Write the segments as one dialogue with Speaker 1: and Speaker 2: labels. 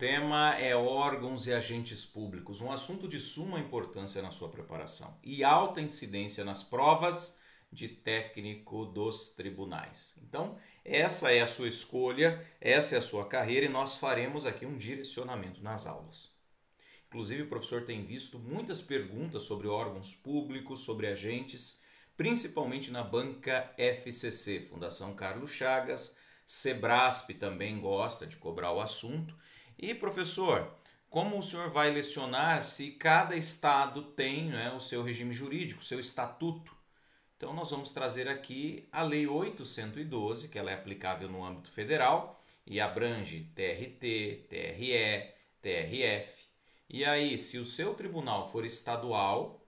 Speaker 1: tema é órgãos e agentes públicos, um assunto de suma importância na sua preparação e alta incidência nas provas de técnico dos tribunais. Então, essa é a sua escolha, essa é a sua carreira e nós faremos aqui um direcionamento nas aulas. Inclusive, o professor tem visto muitas perguntas sobre órgãos públicos, sobre agentes, principalmente na banca FCC, Fundação Carlos Chagas. Sebrasp também gosta de cobrar o assunto. E, professor, como o senhor vai lecionar se cada estado tem, né, o seu regime jurídico, o seu estatuto? Então, nós vamos trazer aqui a Lei 8.112, que ela é aplicável no âmbito federal e abrange TRT, TRE, TRF. E aí, se o seu tribunal for estadual,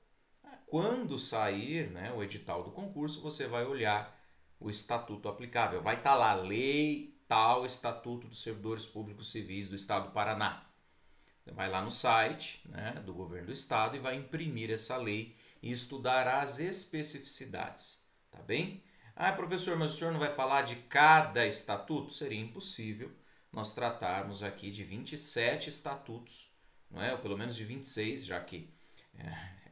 Speaker 1: quando sair, né, o edital do concurso, você vai olhar o estatuto aplicável. Vai estar lá, Lei tal, Estatuto dos Servidores Públicos Civis do Estado do Paraná. Você vai lá no site, né, do governo do estado e vai imprimir essa lei e estudar as especificidades, tá bem? Ah, professor, mas o senhor não vai falar de cada estatuto? Seria impossível nós tratarmos aqui de 27 estatutos, não é? Ou pelo menos de 26, já que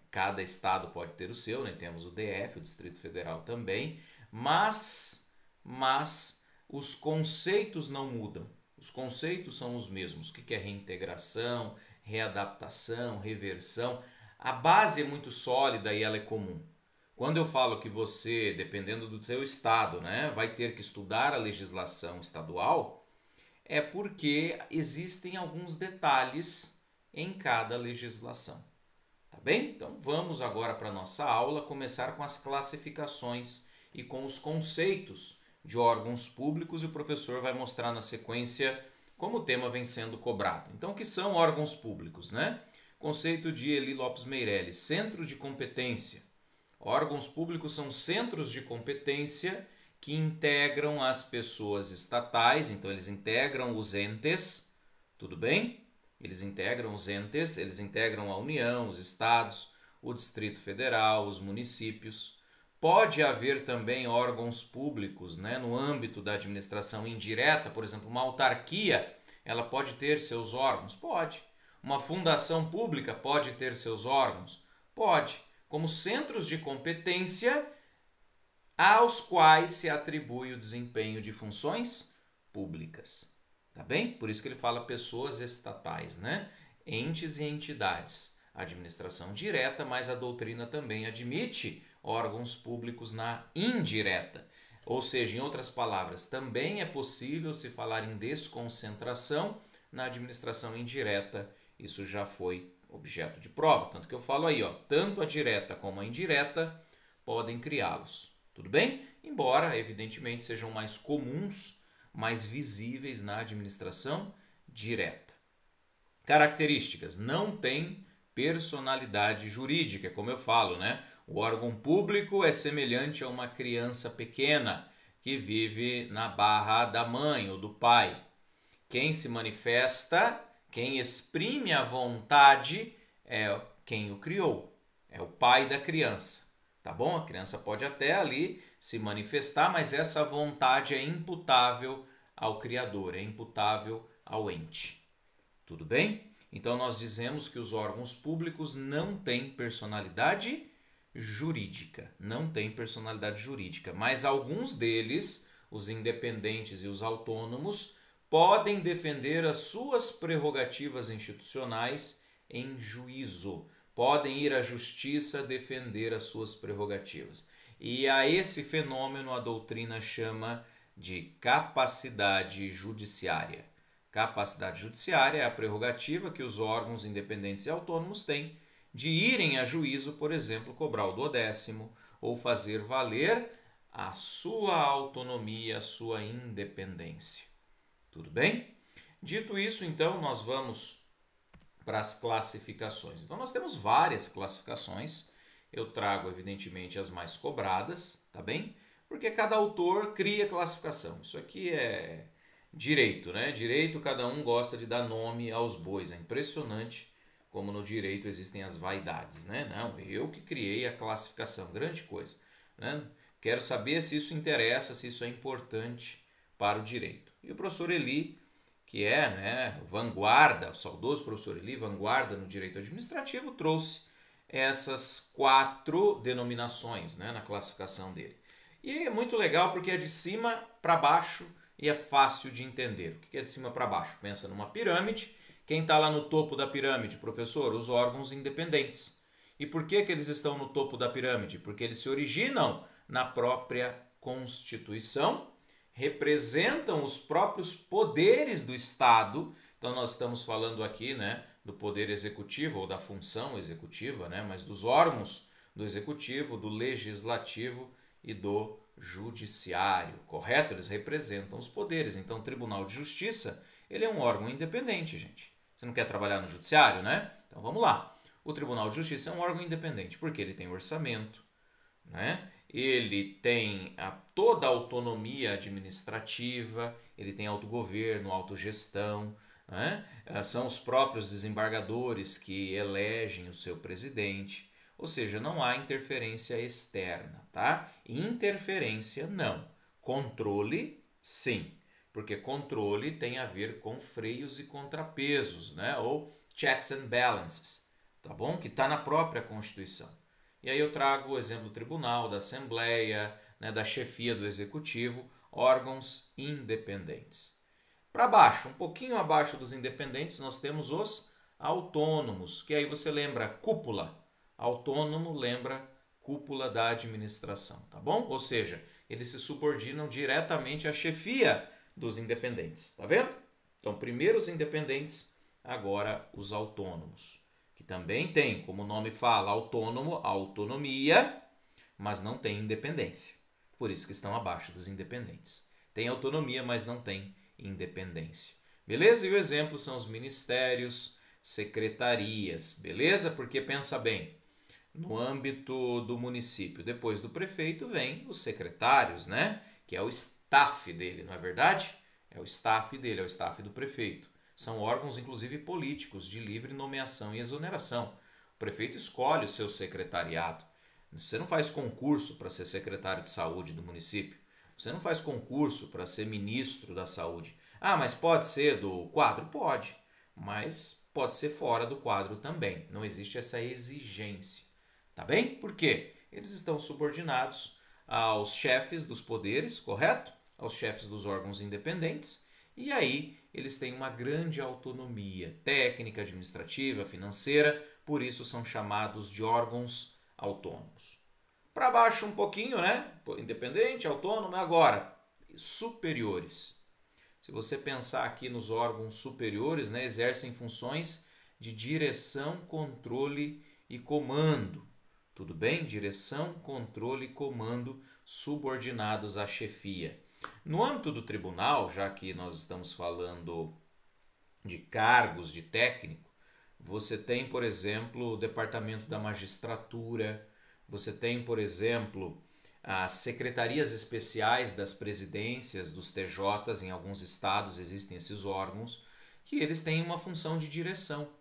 Speaker 1: cada estado pode ter o seu, né? Temos o DF, o Distrito Federal também, mas os conceitos não mudam. Os conceitos são os mesmos. O que é reintegração, readaptação, reversão? A base é muito sólida e ela é comum. Quando eu falo que você, dependendo do seu estado, né, vai ter que estudar a legislação estadual, é porque existem alguns detalhes em cada legislação. Tá bem? Então vamos agora para a nossa aula começar com as classificações e com os conceitos de órgãos públicos e o professor vai mostrar na sequência como o tema vem sendo cobrado. Então, o que são órgãos públicos, né? Conceito de Eli Lopes Meirelles, centro de competência. Órgãos públicos são centros de competência que integram as pessoas estatais, então eles integram os entes, tudo bem? Eles integram os entes, eles integram a União, os estados, o Distrito Federal, os municípios. Pode haver também órgãos públicos, né, no âmbito da administração indireta, por exemplo, uma autarquia, ela pode ter seus órgãos? Pode. Uma fundação pública pode ter seus órgãos? Pode. Como centros de competência aos quais se atribui o desempenho de funções públicas. Tá bem? Por isso que ele fala pessoas estatais, né? Entes e entidades. Administração direta, mas a doutrina também admite órgãos públicos na indireta. Ou seja, em outras palavras, também é possível se falar em desconcentração na administração indireta. Isso já foi objeto de prova. Tanto que eu falo aí, ó, tanto a direta como a indireta podem criá-los. Tudo bem? Embora, evidentemente, sejam mais comuns, mais visíveis na administração direta. Características: não tem personalidade jurídica, como eu falo, né? O órgão público é semelhante a uma criança pequena que vive na barra da mãe ou do pai. Quem se manifesta, quem exprime a vontade é quem o criou, é o pai da criança, tá bom? A criança pode até ali se manifestar, mas essa vontade é imputável ao Criador, é imputável ao ente. Tudo bem? Então nós dizemos que os órgãos públicos não têm personalidade jurídica, não têm personalidade jurídica, mas alguns deles, os independentes e os autônomos, podem defender as suas prerrogativas institucionais em juízo, podem ir à justiça defender as suas prerrogativas. E a esse fenômeno a doutrina chama de capacidade judiciária. Capacidade judiciária é a prerrogativa que os órgãos independentes e autônomos têm de irem a juízo, por exemplo, cobrar o 12º ou fazer valer a sua autonomia, a sua independência. Tudo bem? Dito isso, então, nós vamos para as classificações. Então, nós temos várias classificações. Eu trago, evidentemente, as mais cobradas, tá bem? Porque cada autor cria classificação. Isso aqui é direito, né? Direito, cada um gosta de dar nome aos bois. É impressionante como no direito existem as vaidades, né? Não, eu que criei a classificação, grande coisa, né? Quero saber se isso interessa, se isso é importante para o direito. E o professor Eli, que é, né, vanguarda, o saudoso professor Eli, vanguarda no direito administrativo, trouxe essas 4 denominações, né, na classificação dele. E é muito legal porque é de cima para baixo e é fácil de entender. O que é de cima para baixo? Pensa numa pirâmide. Quem está lá no topo da pirâmide, professor? Os órgãos independentes. E por que eles estão no topo da pirâmide? Porque eles se originam na própria Constituição, representam os próprios poderes do Estado. Então nós estamos falando aqui, né, do poder executivo ou da função executiva, né, mas dos órgãos do executivo, do legislativo e do judiciário, correto? Eles representam os poderes. Então o Tribunal de Justiça, ele é um órgão independente, gente. Você não quer trabalhar no judiciário, né? Então vamos lá. O Tribunal de Justiça é um órgão independente porque ele tem orçamento, né? Ele tem toda a autonomia administrativa, ele tem autogoverno, autogestão, né? São os próprios desembargadores que elegem o seu presidente, ou seja, não há interferência externa, tá? Interferência não, controle sim, porque controle tem a ver com freios e contrapesos, né? Ou checks and balances, tá bom? Que está na própria Constituição. E aí eu trago o exemplo do tribunal, da Assembleia, né, da chefia do Executivo, órgãos independentes. Para baixo, um pouquinho abaixo dos independentes, nós temos os autônomos, que aí você lembra cúpula. Autônomo lembra cúpula da administração, tá bom? Ou seja, eles se subordinam diretamente à chefia dos independentes, tá vendo? Então, primeiro os independentes, agora os autônomos. Que também tem, como o nome fala, autônomo, autonomia, mas não tem independência. Por isso que estão abaixo dos independentes. Tem autonomia, mas não tem independência. Beleza? E o exemplo são os ministérios, secretarias. Beleza? Porque pensa bem, no âmbito do município, depois do prefeito, vem os secretários, né? Que é o staff dele, não é verdade? É o staff dele, é o staff do prefeito. São órgãos, inclusive, políticos, de livre nomeação e exoneração. O prefeito escolhe o seu secretariado. Você não faz concurso para ser secretário de saúde do município. Você não faz concurso para ser ministro da saúde. Ah, mas pode ser do quadro? Pode. Mas pode ser fora do quadro também. Não existe essa exigência. Tá bem? Por quê? Eles estão subordinados aos chefes dos poderes, correto? Aos chefes dos órgãos independentes. E aí eles têm uma grande autonomia técnica, administrativa, financeira, por isso são chamados de órgãos autônomos. Para baixo um pouquinho, né? Independente, autônomo, agora superiores. Se você pensar aqui nos órgãos superiores, né, exercem funções de direção, controle e comando. Tudo bem? Direção, controle e comando subordinados à chefia. No âmbito do tribunal, já que nós estamos falando de cargos de técnico, você tem, por exemplo, o departamento da magistratura, você tem, por exemplo, as secretarias especiais das presidências dos TJs, em alguns estados existem esses órgãos, que eles têm uma função de direção,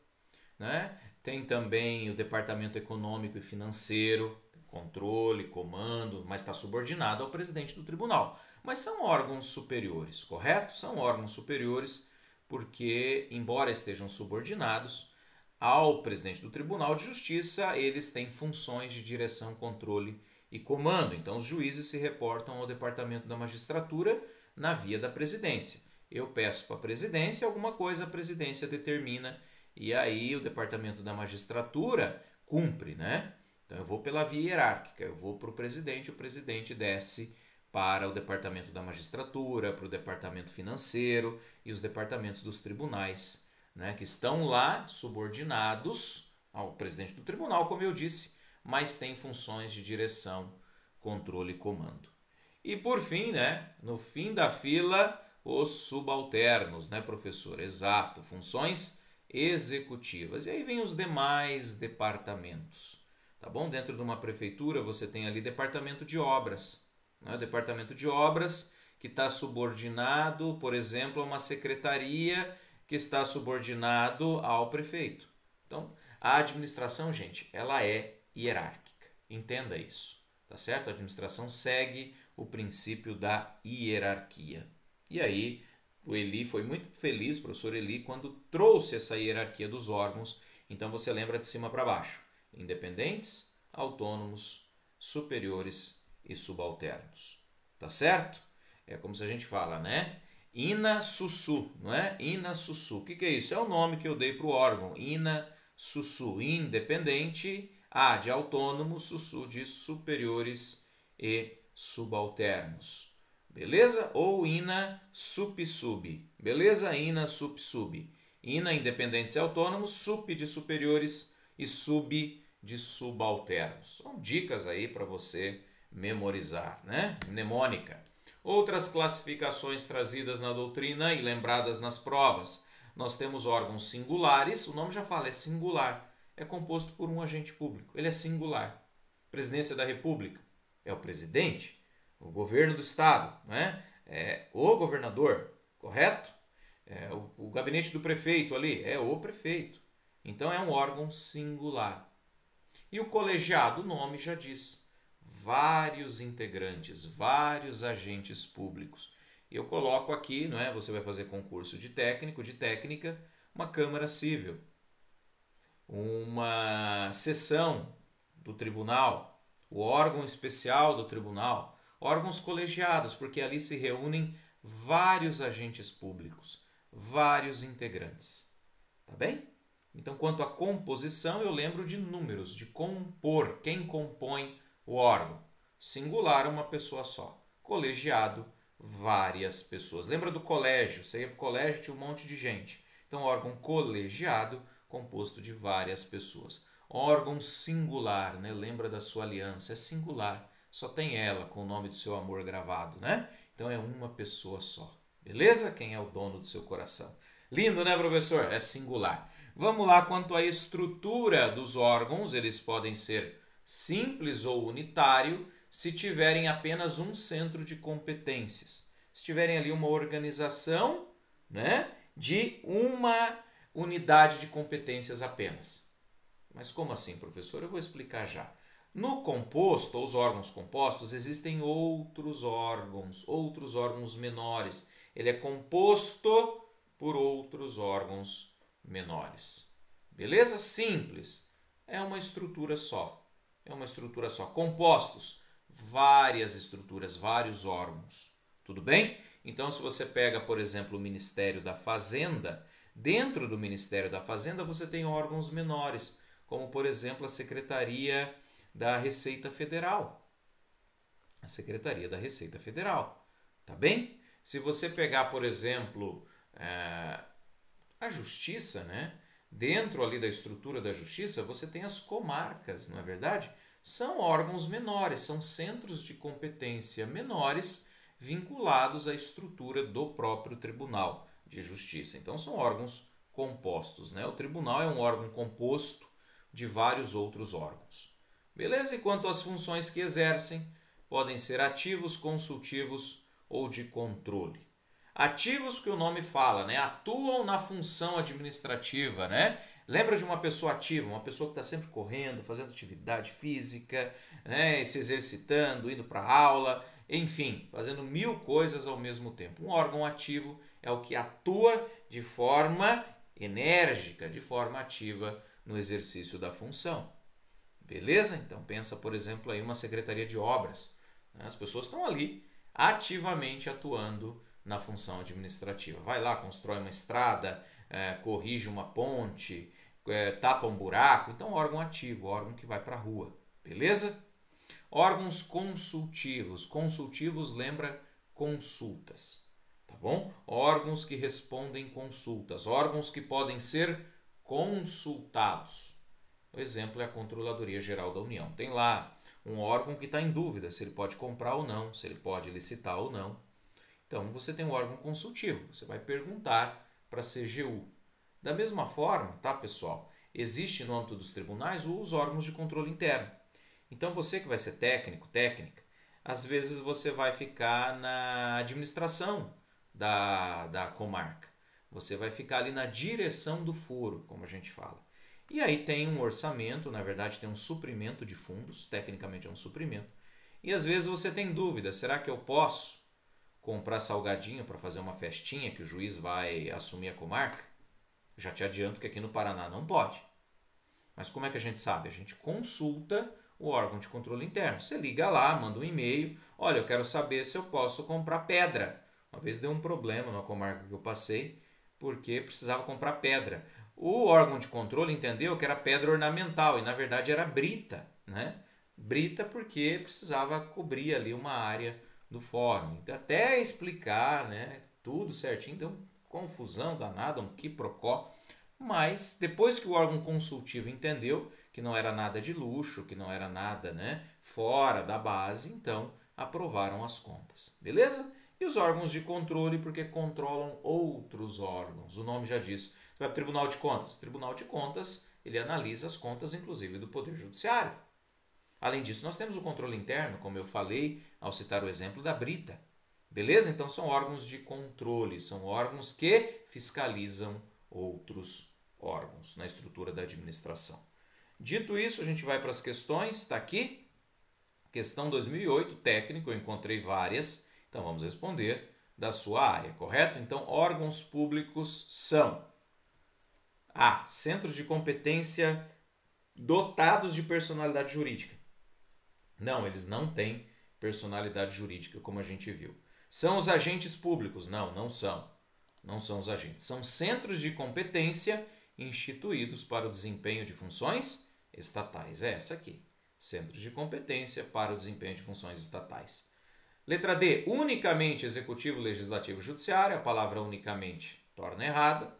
Speaker 1: né? Tem também o departamento econômico e financeiro, controle, comando, mas está subordinado ao presidente do tribunal. Mas são órgãos superiores, correto? São órgãos superiores porque, embora estejam subordinados ao presidente do Tribunal de Justiça, eles têm funções de direção, controle e comando. Então, os juízes se reportam ao Departamento da Magistratura na via da presidência. Eu peço para a presidência alguma coisa, a presidência determina e aí o Departamento da Magistratura cumpre, né? Então, eu vou pela via hierárquica, eu vou para o presidente desce para o Departamento da Magistratura, para o Departamento Financeiro e os departamentos dos tribunais, né, que estão lá subordinados ao presidente do tribunal, como eu disse, mas têm funções de direção, controle e comando. E por fim, né, no fim da fila, os subalternos, né, professor? Exato, funções executivas. E aí vem os demais departamentos, tá bom? Dentro de uma prefeitura você tem ali departamento de obras, né? O departamento de obras que está subordinado, por exemplo, a uma secretaria que está subordinado ao prefeito. Então, a administração, gente, ela é hierárquica. Entenda isso, tá certo? A administração segue o princípio da hierarquia. E aí, o Eli foi muito feliz, o professor Eli, quando trouxe essa hierarquia dos órgãos. Então você lembra de cima para baixo: independentes, autônomos, superiores e subalternos. Tá certo? É como se a gente fala, né? Ina Sussu, não é? Ina Sussu. O que é isso? É o nome que eu dei para o órgão. Ina Sussu, independente, A de autônomo, Sussu de superiores e subalternos. Beleza? Ou Ina Sup-Sub. Beleza? Ina Sup-Sub. Ina, independentes e autônomos, Sup de superiores e Sub de subalternos. São dicas aí para você memorizar, né? Mnemônica. Outras classificações trazidas na doutrina e lembradas nas provas. Nós temos órgãos singulares, o nome já fala, é singular. É composto por um agente público, ele é singular. Presidência da República é o presidente, o governo do estado, né? É o governador, correto? É o gabinete do prefeito ali, é o prefeito. Então é um órgão singular. E o colegiado, o nome já diz, vários integrantes, vários agentes públicos. E eu coloco aqui, não é? Você vai fazer concurso de técnico, de técnica, uma Câmara Civil, uma seção do tribunal, o órgão especial do tribunal, órgãos colegiados, porque ali se reúnem vários agentes públicos, vários integrantes. Tá bem? Então, quanto à composição, eu lembro de números, de compor, quem compõe o órgão. Singular, uma pessoa só. Colegiado, várias pessoas. Lembra do colégio? Você ia para o colégio, tinha um monte de gente. Então, órgão colegiado, composto de várias pessoas. Órgão singular, né? Lembra da sua aliança, é singular. Só tem ela com o nome do seu amor gravado, né? Então, é uma pessoa só. Beleza? Quem é o dono do seu coração? Lindo, né, professor? É singular. Vamos lá, quanto à estrutura dos órgãos, eles podem ser simples ou unitário se tiverem apenas um centro de competências. Se tiverem ali uma organização, né, de uma unidade de competências apenas. Mas como assim, professor? Eu vou explicar já. No composto, ou os órgãos compostos, existem outros órgãos menores. Ele é composto por outros órgãos menores. Beleza? Simples. É uma estrutura só. É uma estrutura só. Compostos, várias estruturas, vários órgãos. Tudo bem? Então, se você pega, por exemplo, o Ministério da Fazenda, dentro do Ministério da Fazenda você tem órgãos menores, como, por exemplo, a Secretaria da Receita Federal. A Secretaria da Receita Federal. Tá bem? Se você pegar, por exemplo, a Justiça, né? Dentro ali da estrutura da Justiça, você tem as comarcas, não é verdade? São órgãos menores, são centros de competência menores vinculados à estrutura do próprio Tribunal de Justiça. Então, são órgãos compostos, né? O tribunal é um órgão composto de vários outros órgãos. Beleza? E quanto às funções que exercem, podem ser ativos, consultivos ou de controle. Ativos, que o nome fala, né? Atuam na função administrativa, né? Lembra de uma pessoa ativa, uma pessoa que está sempre correndo, fazendo atividade física, né? Se exercitando, indo para aula, enfim, fazendo 1000 coisas ao mesmo tempo. Um órgão ativo é o que atua de forma enérgica, de forma ativa no exercício da função. Beleza? Então pensa, por exemplo, aí uma secretaria de obras. As pessoas estão ali ativamente atuando na função administrativa. Vai lá, constrói uma estrada, corrige uma ponte, tapa um buraco. Então, órgão ativo, órgão que vai para a rua. Beleza? Órgãos consultivos. Consultivos lembra consultas. Tá bom? Órgãos que respondem consultas. Órgãos que podem ser consultados. O exemplo é a Controladoria Geral da União. Tem lá um órgão que está em dúvida se ele pode comprar ou não, se ele pode licitar ou não. Então, você tem um órgão consultivo, você vai perguntar para a CGU. Da mesma forma, tá, pessoal? Existe no âmbito dos tribunais os órgãos de controle interno. Então, você que vai ser técnico, técnica, às vezes você vai ficar na administração da comarca. Você vai ficar ali na direção do foro, como a gente fala. E aí tem um orçamento, na verdade tem um suprimento de fundos, tecnicamente é um suprimento. E às vezes você tem dúvida, será que eu posso comprar salgadinho para fazer uma festinha que o juiz vai assumir a comarca? Já te adianto que aqui no Paraná não pode. Mas como é que a gente sabe? A gente consulta o órgão de controle interno. Você liga lá, manda um e-mail. Olha, eu quero saber se eu posso comprar pedra. Uma vez deu um problema na comarca que eu passei, porque precisava comprar pedra. O órgão de controle entendeu que era pedra ornamental e na verdade era brita, né? Brita porque precisava cobrir ali uma área do fórum. Então, até explicar, né, tudo certinho, deu confusão danada, um quiprocó. Mas depois que o órgão consultivo entendeu que não era nada de luxo, que não era nada, né, fora da base, então aprovaram as contas. Beleza? E os órgãos de controle, porque controlam outros órgãos. O nome já diz. Você vai para o Tribunal de Contas. O Tribunal de Contas, ele analisa as contas, inclusive, do Poder Judiciário. Além disso, nós temos o controle interno, como eu falei ao citar o exemplo da Brita. Beleza? Então, são órgãos de controle, são órgãos que fiscalizam outros órgãos na estrutura da administração. Dito isso, a gente vai para as questões. Está aqui. Questão 2008, técnico, eu encontrei várias. Então, vamos responder da sua área, correto? Então, órgãos públicos são A. Centros de competência dotados de personalidade jurídica. Não, eles não têm personalidade jurídica, como a gente viu. São os agentes públicos? Não, não são. Não são os agentes. São centros de competência instituídos para o desempenho de funções estatais. É essa aqui. Centros de competência para o desempenho de funções estatais. Letra D, unicamente executivo, legislativo, judiciário. A palavra unicamente torna errada.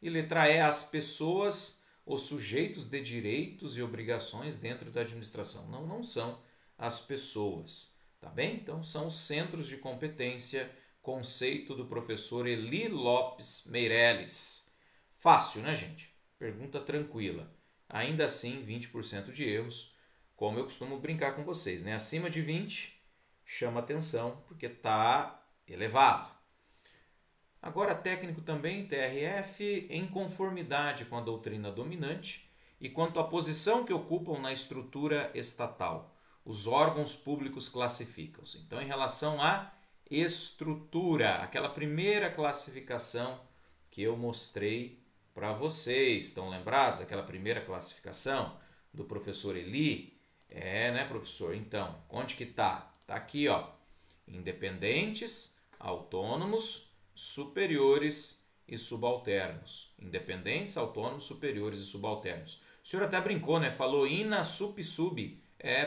Speaker 1: E letra E, as pessoas, os sujeitos de direitos e obrigações dentro da administração. Não, não são as pessoas, tá bem? Então são os centros de competência, conceito do professor Eli Lopes Meirelles. Fácil, né, gente? Pergunta tranquila. Ainda assim, 20% de erros, como eu costumo brincar com vocês, né? Acima de 20, chama atenção, porque está elevado. Agora, técnico também, TRF, em conformidade com a doutrina dominante e quanto à posição que ocupam na estrutura estatal. Os órgãos públicos classificam-se. Então, em relação à estrutura, aquela primeira classificação que eu mostrei para vocês, estão lembrados? Aquela primeira classificação do professor Eli? Né, professor? Então, onde que tá? Tá aqui, ó. Independentes, autônomos, superiores e subalternos. Independentes, autônomos, superiores e subalternos. O senhor até brincou, né? Falou ina, sup, sub.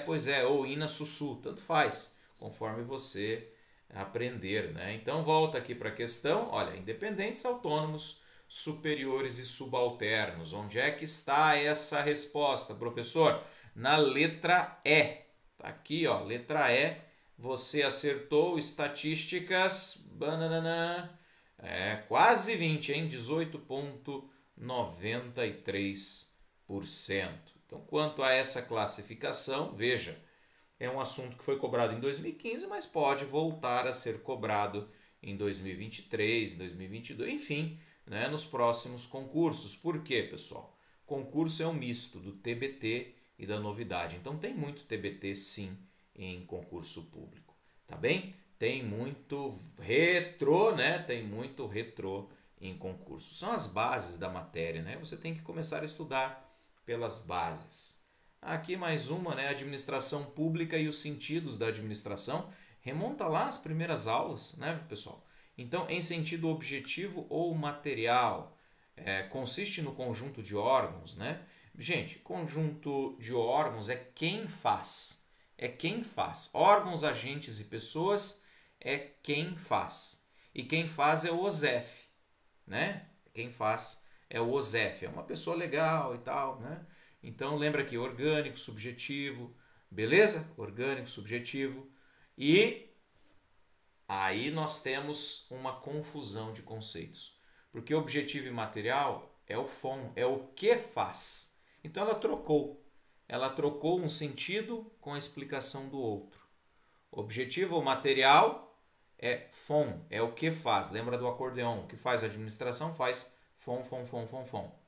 Speaker 1: Pois é, ou ina, sussu. Tanto faz, conforme você aprender, né? Então, volta aqui para a questão. Olha, independentes, autônomos, superiores e subalternos. Onde é que está essa resposta, professor? Na letra E. Tá aqui, ó, letra E. Você acertou estatísticas. Bananana. Quase 20, hein? 18,93%. Então, quanto a essa classificação, veja, é um assunto que foi cobrado em 2015, mas pode voltar a ser cobrado em 2023, 2022, enfim, né, nos próximos concursos. Por quê, pessoal? Concurso é um misto do TBT e da novidade. Então, tem muito TBT, sim, em concurso público, tá bem? Tem muito retrô, né? Tem muito retrô em concurso. São as bases da matéria, né? Você tem que começar a estudar pelas bases. Aqui mais uma, né? Administração pública e os sentidos da administração. Remonta lá as primeiras aulas, né, pessoal? Então, em sentido objetivo ou material, consiste no conjunto de órgãos, né? Gente, conjunto de órgãos é quem faz. É quem faz. Órgãos, agentes e pessoas é quem faz. E quem faz é o OSEF, né? Quem faz é o OSEF. É uma pessoa legal e tal, né? Então, lembra aqui, orgânico, subjetivo, beleza? Orgânico, subjetivo. E aí nós temos uma confusão de conceitos. Porque objetivo e material é o FON, é o que faz. Então, ela trocou. Ela trocou um sentido com a explicação do outro. Objetivo ou material é FON, é o que faz. Lembra do acordeão? O que faz a administração faz FON, FON, FON, FON, FON.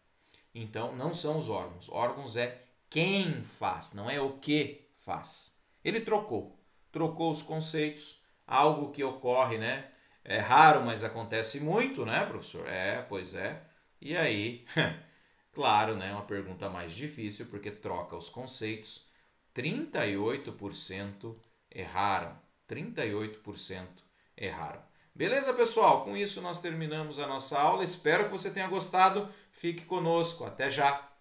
Speaker 1: Então, não são os órgãos. Órgãos é quem faz, não é o que faz. Ele trocou. Trocou os conceitos, algo que ocorre, né? É raro, mas acontece muito, né, professor? Pois é. E aí, claro, né, uma pergunta mais difícil, porque troca os conceitos. 38% erraram. 38% erraram. Beleza, pessoal? Com isso nós terminamos a nossa aula. Espero que você tenha gostado. Fique conosco. Até já!